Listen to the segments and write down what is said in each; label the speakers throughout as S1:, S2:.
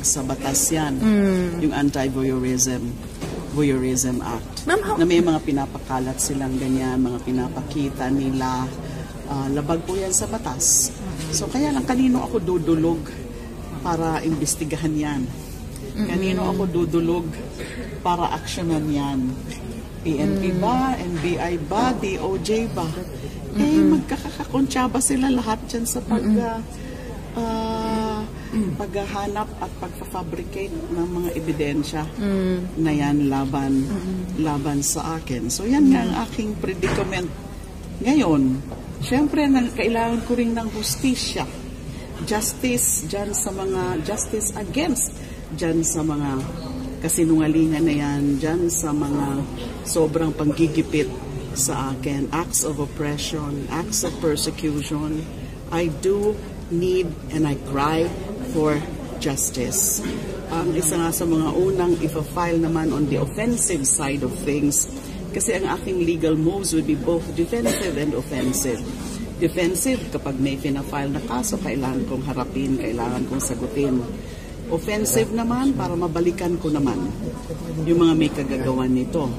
S1: sa batas yan, yung Anti-Voyeurism Act. Na may mga pinapakalat silang ganyan, mga pinapakita nila, labag po yan sa batas. So kaya lang kanino ako dudulog para imbestigahan yan? Kanino ako dudulog para aksyonan yan? PNP ba? NBI ba? DOJ ba? Magkakakonsyaba sila lahat dyan sa paghahanap at pagpa-fabricate ng mga ebidensya na yan laban sa akin. So yan nga ang aking predicament ngayon. Siyempre, kailangan ko rin ng hustisya. Justice against dyan sa mga kasinungalingan na yan, dyan sa mga sobrang panggigipit sa akin, acts of oppression, acts of persecution. I do need and I cry for justice. Ang isa nga sa mga unang ipa-file naman on the offensive side of things, kasi ang aking legal moves would be both defensive and offensive. Defensive, kapag may pina-file na kaso, kailangan kong harapin, kailangan kong sagutin. Offensive naman, para mabalikan ko naman yung mga may kagagawan nito.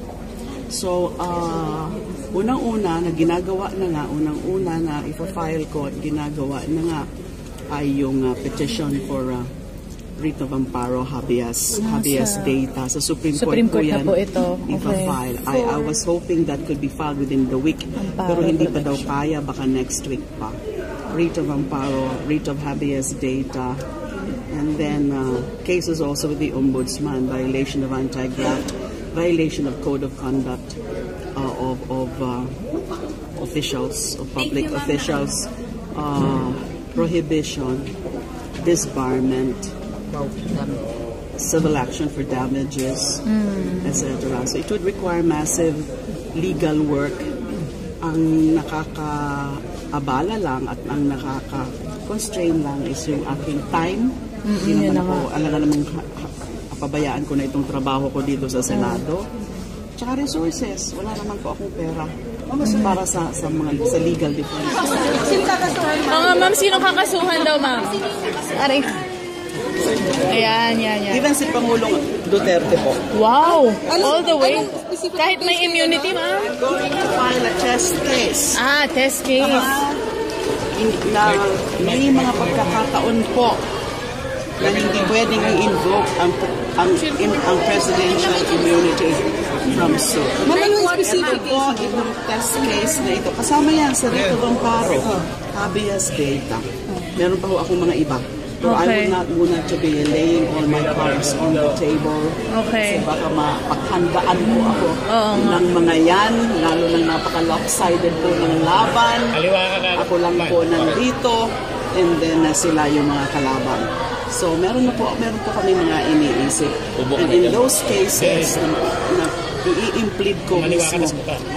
S1: So, unang-una na ginagawa na nga, unang-una na ipa-file ko at ginagawa na nga ay yung petition for writ of amparo habeas data. Sa Supreme Court po yan
S2: na po ito.
S1: Ipa-file. I was hoping that could be filed within the week, pero hindi pa daw kaya, baka next week pa. Writ of amparo, writ of habeas data, and then cases also with the Ombudsman, violation of anti-graft, violation of code of conduct of officials, of public officials, prohibition, disbarment, civil action for damages, etc. So it would require massive legal work. Ang nakakaabala lang at ang nakaka-constrain lang is yung aking time. Hindi naman ako, namang pabayaan ko na itong trabaho ko dito sa Senado. Tsaka resources. Wala naman po akong pera para sa legal defense.
S2: Sino kakasuhan, ma'am? Ma'am, sino kakasuhan daw, ma'am? Aray. Ayan.
S1: Even si Pangulong Duterte po.
S2: Wow! All the way? Kahit may immunity, ma'am?
S1: I'm going to file a test case.
S2: Test case.
S1: May mga pagkakataon po na hindi pwedeng i-invoke ang presidential immunity from suit. Ito po, itong test case na ito. Kasama yan sa writ of amparo, habeas data. Meron pa ho akong mga iba. Pero I would not want to be laying all my cards on the table. Kasi baka mapaghandaan po ako ng mga yan, lalo nang napaka-lopsided po ng laban. Ako lang po nandito, and then sila yung mga kalaban. So meron po kami mga iniisip. And in those cases na i-implead ko mismo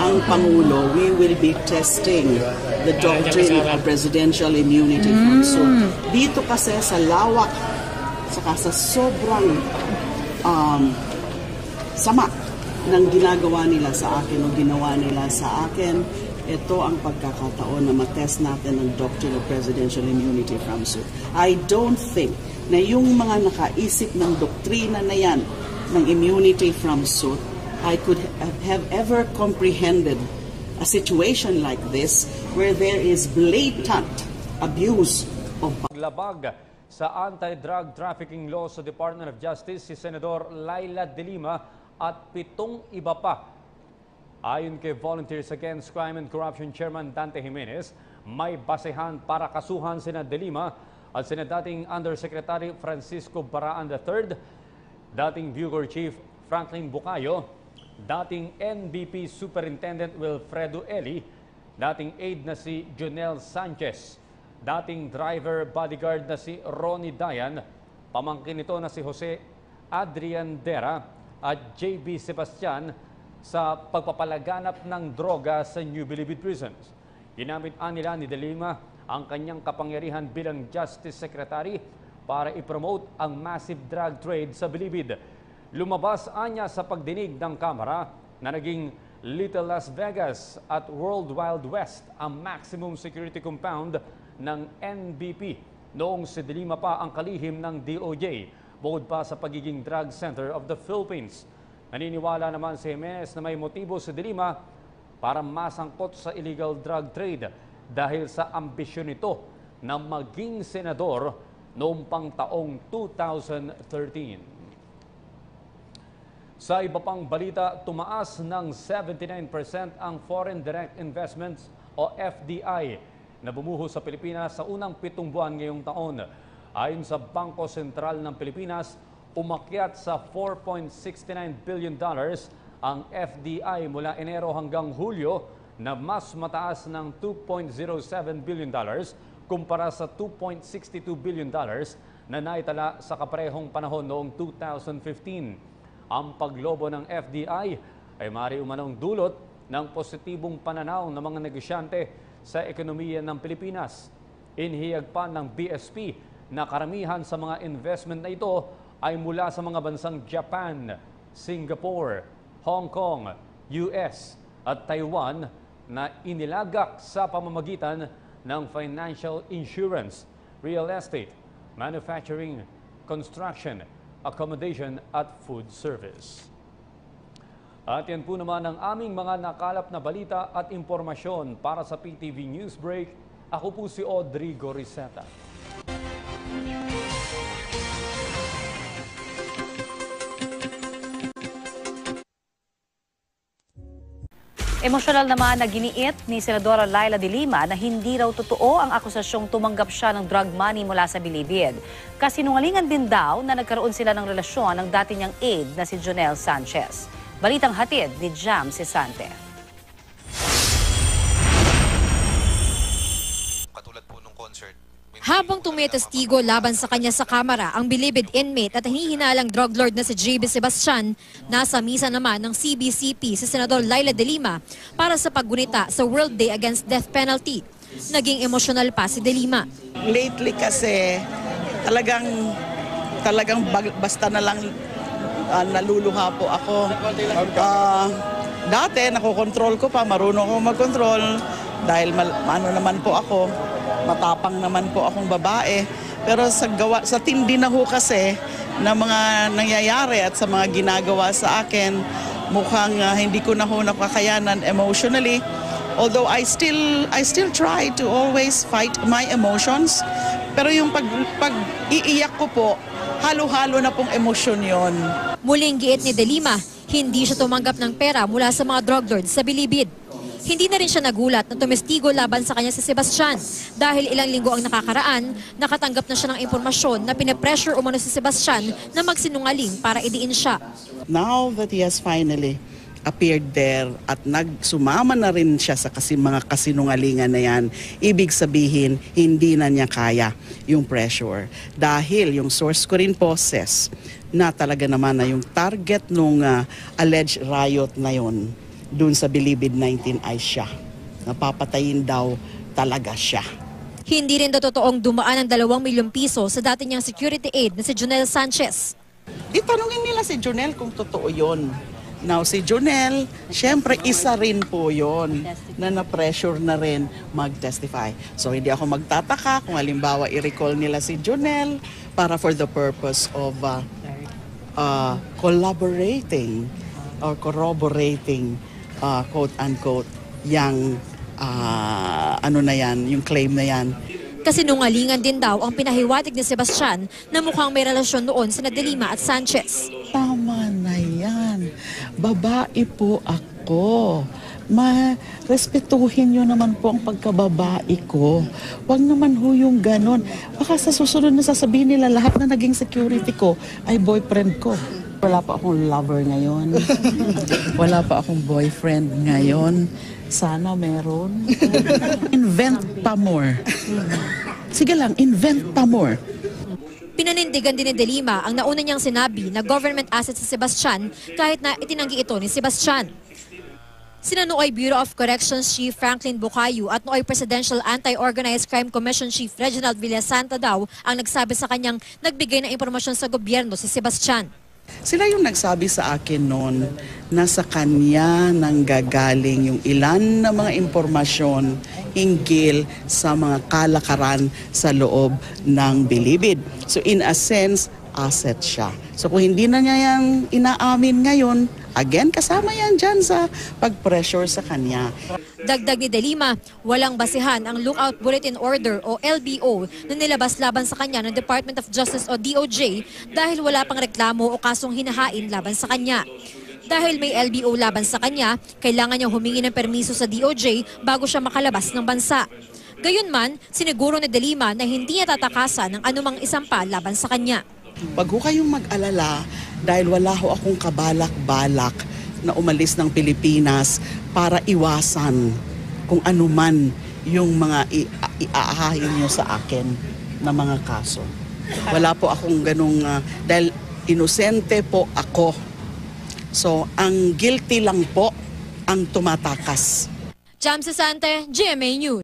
S1: ang Pangulo, we will be testing the doctrine of presidential immunity from suit. Dito kasi sa lawak, saka sa sobrang sama ng ginagawa nila sa akin o ginawa nila sa akin, ito ang pagkakataon na matest natin ang doctrine of presidential immunity from suit. I don't think na yung mga nakaisip ng doktrina na yan ng immunity from suit, I could have ever comprehended a situation like this where there is blatant abuse of
S3: paglabag sa anti-drug trafficking law sa Department of Justice si Senador Laila De Lima at 7 iba pa. Ayon kay Volunteers Against Crime and Corruption Chairman Dante Jimenez, may basehan para kasuhan sina De Lima at sina dating Undersecretary Francisco Baraan III, dating Bucor Chief Franklin Bucayo, dating NBP Superintendent Wilfredo Eli, dating aide na si Jonel Sanchez, dating driver bodyguard na si Ronnie Dayan, pamangkin nito na si Jose Adrian Dera at JB Sebastian sa pagpapalaganap ng droga sa New Bilibid Prisons. Ginamit nila ni De Lima ang kanyang kapangyarihan bilang Justice Secretary para ipromote ang massive drug trade sa Bilibid. Lumabas anya sa pagdinig ng Kamara na naging Little Las Vegas at World Wild West ang maximum security compound ng NBP noong si De Lima pa ang kalihim ng DOJ. bukod pa sa pagiging drug center of the Philippines. Naniniwala naman si Jimenez na may motibo si De Lima para masangkot sa illegal drug trade dahil sa ambisyon nito na maging senador noong pang taong 2013. Sa iba pang balita, tumaas ng 79% ang foreign direct investments o FDI na bumuhos sa Pilipinas sa unang 7 buwan ngayong taon. Ayon sa Bangko Sentral ng Pilipinas, umakyat sa $4.69 billion ang FDI mula Enero hanggang Hulyo na mas mataas ng $2.07 billion kumpara sa $2.62 billion na naitala sa kaparehong panahon noong 2015. Ang paglobo ng FDI ay maaari umanong dulot ng positibong pananaw ng mga negosyante sa ekonomiya ng Pilipinas. Inihayag pa ng BSP na karamihan sa mga investment na ito ay mula sa mga bansang Japan, Singapore, Hong Kong, US at Taiwan na inilagak sa pamamagitan ng financial insurance, real estate, manufacturing, construction, accommodation at food service. At yan po naman ang aming mga nakalap na balita at impormasyon para sa PTV Newsbreak. Ako po si Audrey Goriseta.
S4: Emosyonal naman na giniit ni Senadora Laila De Lima na hindi raw totoo ang akusasyong tumanggap siya ng drug money mula sa Bilibid. Kasinungalingan din daw na nagkaroon sila ng relasyon ng dati niyang aide na si Jonel Sanchez. Balitang hatid ni Jam Cesante.
S5: Katulad po nung concert.
S6: Habang tumitestigo laban sa kanya sa kamera ang Bilibid inmate at hinihinalang drug lord na si JB Sebastian, nasa misa naman ng CBCP si Senador Laila De Lima para sa paggunita sa World Day Against Death Penalty. Naging emosyonal pa si De Lima.
S1: Lately kasi talagang basta na lang naluluha po ako. Dati nakokontrol ko pa, marunong ako mag-control dahil naman po ako. Matapang naman po akong babae, pero sa tindi na ho kasi na mga nangyayari at sa mga ginagawa sa akin, mukhang hindi ko na ho nakakayanan emotionally. Although I still try to always fight my emotions, pero yung pag-iiyak ko po, halo-halo na pong emosyon yon.
S6: Muling giit ni De Lima, hindi siya tumanggap ng pera mula sa mga drug lords sa Bilibid. Hindi na rin siya nagulat na tumestigo laban sa kanya si Sebastian dahil ilang linggo ang nakakaraan, nakatanggap na siya ng impormasyon na pinapressure umano si Sebastian na magsinungaling para idiin siya.
S1: Now that he has finally appeared there at nagsumama na rin siya sa mga kasinungalingan na yan, ibig sabihin hindi na niya kaya yung pressure. Dahil yung source ko rin po says na talaga naman na yung target nung alleged riot na yon doon sa Bilibid 19 ay siya. Napapatayin daw talaga siya.
S6: Hindi rin daw totoong dumaan ang 2 milyong piso sa dati niyang security aide na si Jonel Sanchez.
S1: Itanungin nila si Jonel kung totoo yon. Now si Jonel, syempre isa rin po yon na na-pressure na rin mag-testify. So hindi ako magtataka kung halimbawa i-recall nila si Jonel para for the purpose of collaborating or corroborating quote-unquote, yung yung claim na yan.
S6: Kasinungalingan din daw ang pinahiwatig ni Sebastian na mukhang may relasyon noon sina De Lima at Sanchez.
S1: Tama na yan. Babae po ako. Respetuhin nyo naman po ang pagkababae ko. Huwag naman ho yung ganon. Baka sa susunod na sasabihin nila lahat na naging security ko ay boyfriend ko. Wala pa akong lover ngayon. Wala pa akong boyfriend ngayon. Sana meron. Invent pa more. Sige lang, invent pa more.
S6: Pinanindigan din ni De Lima ang nauna niyang sinabi na government asset si Sebastian kahit na itinanggi ito ni Sebastian. Sina nooy Bureau of Corrections Chief Franklin Bukayo at nooy Presidential Anti-Organized Crime Commission Chief Reginald Villasanta daw ang nagsabi sa kanyang nagbigay ng impormasyon sa gobyerno si Sebastian.
S1: Sila yung nagsabi sa akin noon na sa kanya nanggagaling yung ilan na mga impormasyon hinggil sa mga kalakaran sa loob ng Bilibid. So in a sense, asset siya. So kung hindi na niya yan inaamin ngayon, again, kasama yan dyan sa pag-pressure sa kanya.
S6: Dagdag ni De Lima, walang basihan ang Lookout Bulletin Order o LBO na nilabas laban sa kanya ng Department of Justice o DOJ dahil wala pang reklamo o kasong hinahain laban sa kanya. Dahil may LBO laban sa kanya, kailangan niyang humingi ng permiso sa DOJ bago siya makalabas ng bansa. Gayunman, siniguro ni De Lima na hindi niya tatakasan ng anumang isampa laban sa kanya.
S1: Wag ho kayong mag-alala dahil wala ho akong kabalak-balak na umalis ng Pilipinas para iwasan kung anuman yung mga iaahahin nyo sa akin na mga kaso. Wala po akong ganung, dahil inosente po ako. So, ang guilty lang po ang tumatakas.
S6: Jam Sesante, GMA News.